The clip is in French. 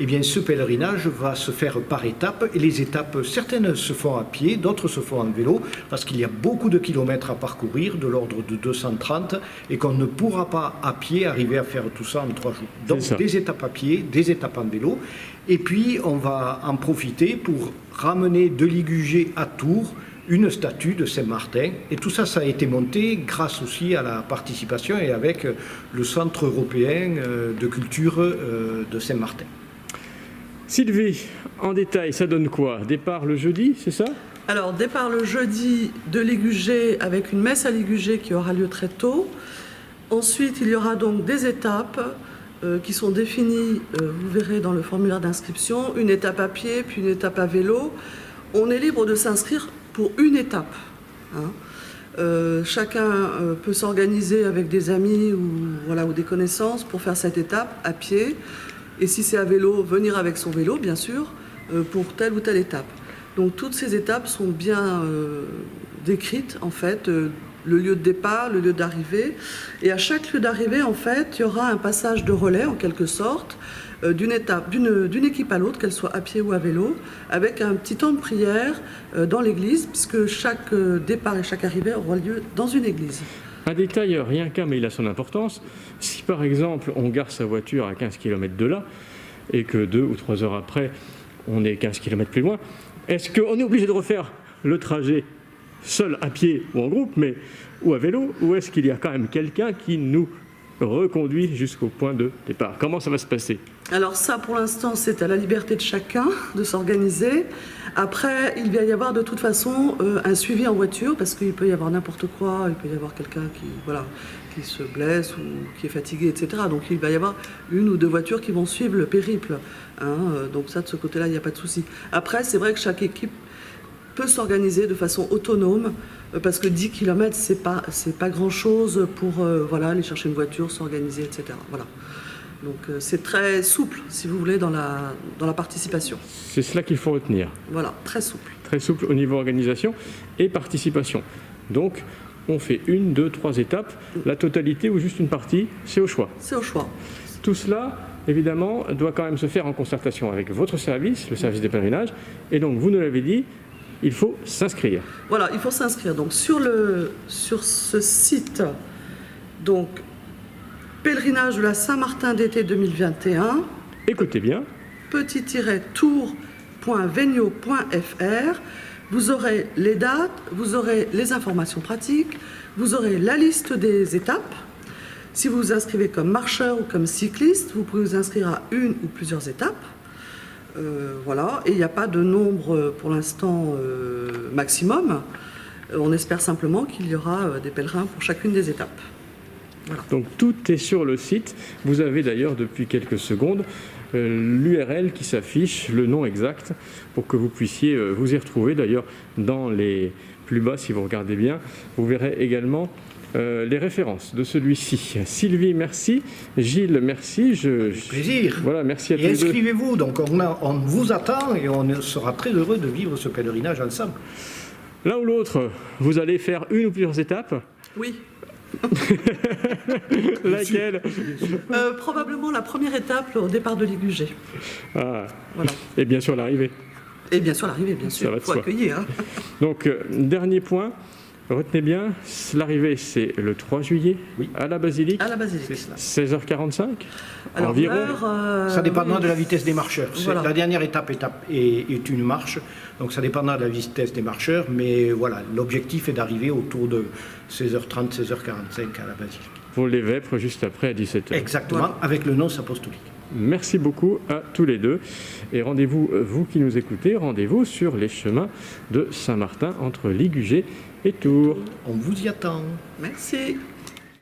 eh bien, ce pèlerinage va se faire par étapes, et les étapes, certaines se font à pied, d'autres se font en vélo, parce qu'il y a beaucoup de kilomètres à parcourir, de l'ordre de 230, et qu'on ne pourra pas à pied arriver à faire tout ça en 3 jours. Donc des étapes à pied, des étapes en vélo, et puis on va en profiter pour ramener de Ligugé à Tours une statue de Saint-Martin. Et tout ça, ça a été monté grâce aussi à la participation et avec le Centre européen de culture de Saint-Martin. Sylvie, en détail, ça donne quoi? Départ le jeudi, c'est ça? Alors, départ le jeudi de Ligugé avec une messe à Ligugé qui aura lieu très tôt. Ensuite, il y aura donc des étapes qui sont définies, vous verrez dans le formulaire d'inscription, une étape à pied, puis une étape à vélo. On est libre de s'inscrire pour une étape. Chacun peut s'organiser avec des amis ou des connaissances pour faire cette étape à pied. Et si c'est à vélo, venir avec son vélo, bien sûr, pour telle ou telle étape. Donc toutes ces étapes sont bien décrites, en fait, le lieu de départ, le lieu d'arrivée. Et à chaque lieu d'arrivée, en fait, il y aura un passage de relais, en quelque sorte, d'une équipe à l'autre, qu'elle soit à pied ou à vélo, avec un petit temps de prière dans l'église, puisque chaque départ et chaque arrivée aura lieu dans une église. Un détail, rien qu'un, mais il a son importance. Si par exemple on gare sa voiture à 15 km de là, et que 2 ou 3 heures après, on est 15 km plus loin, est-ce qu'on est obligé de refaire le trajet seul, à pied ou en groupe, ou à vélo, ou est-ce qu'il y a quand même quelqu'un qui nous reconduit jusqu'au point de départ? Comment ça va se passer? Alors ça, pour l'instant, c'est à la liberté de chacun de s'organiser. Après, il va y avoir de toute façon un suivi en voiture, parce qu'il peut y avoir n'importe quoi, il peut y avoir quelqu'un qui se blesse ou qui est fatigué, etc. Donc il va y avoir 1 ou 2 voitures qui vont suivre le périple. Donc ça, de ce côté-là, il n'y a pas de souci. Après, c'est vrai que chaque équipe peut s'organiser de façon autonome, parce que 10 km, c'est pas grand-chose pour aller chercher une voiture, s'organiser, etc. Voilà. Donc c'est très souple, si vous voulez, dans la participation. C'est cela qu'il faut retenir. Voilà, très souple. Très souple au niveau organisation et participation. Donc on fait 1, 2, 3 étapes. La totalité ou juste une partie, c'est au choix. C'est au choix. Tout cela, évidemment, doit quand même se faire en concertation avec votre service, le service des pèlerinages. Et donc, vous nous l'avez dit, il faut s'inscrire. Voilà, il faut s'inscrire. Donc sur ce site, donc pèlerinage de la Saint-Martin d'été 2021. Écoutez bien. _tour.venio.fr. Vous aurez les dates, vous aurez les informations pratiques, vous aurez la liste des étapes. Si vous vous inscrivez comme marcheur ou comme cycliste, vous pouvez vous inscrire à une ou plusieurs étapes. Voilà, et il n'y a pas de nombre pour l'instant maximum. On espère simplement qu'il y aura des pèlerins pour chacune des étapes. Voilà. Donc tout est sur le site. Vous avez d'ailleurs depuis quelques secondes l'URL qui s'affiche, le nom exact, pour que vous puissiez vous y retrouver. D'ailleurs, dans les plus bas, si vous regardez bien, vous verrez également les références de celui-ci. Sylvie, merci. Gilles, merci. Avec plaisir. Voilà, merci à tous les deux. Et inscrivez-vous, donc on vous attend et on sera très heureux de vivre ce pèlerinage ensemble. L'un ou l'autre, vous allez faire une ou plusieurs étapes? Oui. Laquelle? Probablement la première étape au départ de Ligugé. Ah. Voilà. Et bien sûr l'arrivée. Et bien sûr l'arrivée, bien sûr. Il faut accueillir. Donc, dernier point. Retenez bien, l'arrivée c'est le 3 juillet à la basilique. À la basilique. 16h45 alors, environ. Ça dépendra de la vitesse des marcheurs. Voilà. La dernière étape est une marche, donc ça dépendra de la vitesse des marcheurs, mais voilà, l'objectif est d'arriver autour de 16h30, 16h45 à la basilique. Pour les vêpres juste après à 17h. Exactement, voilà. Avec le nonce apostolique. Merci beaucoup à tous les deux. Et rendez-vous, vous qui nous écoutez, rendez-vous sur les chemins de Saint-Martin entre Ligugé et Tours. On vous y attend. Merci.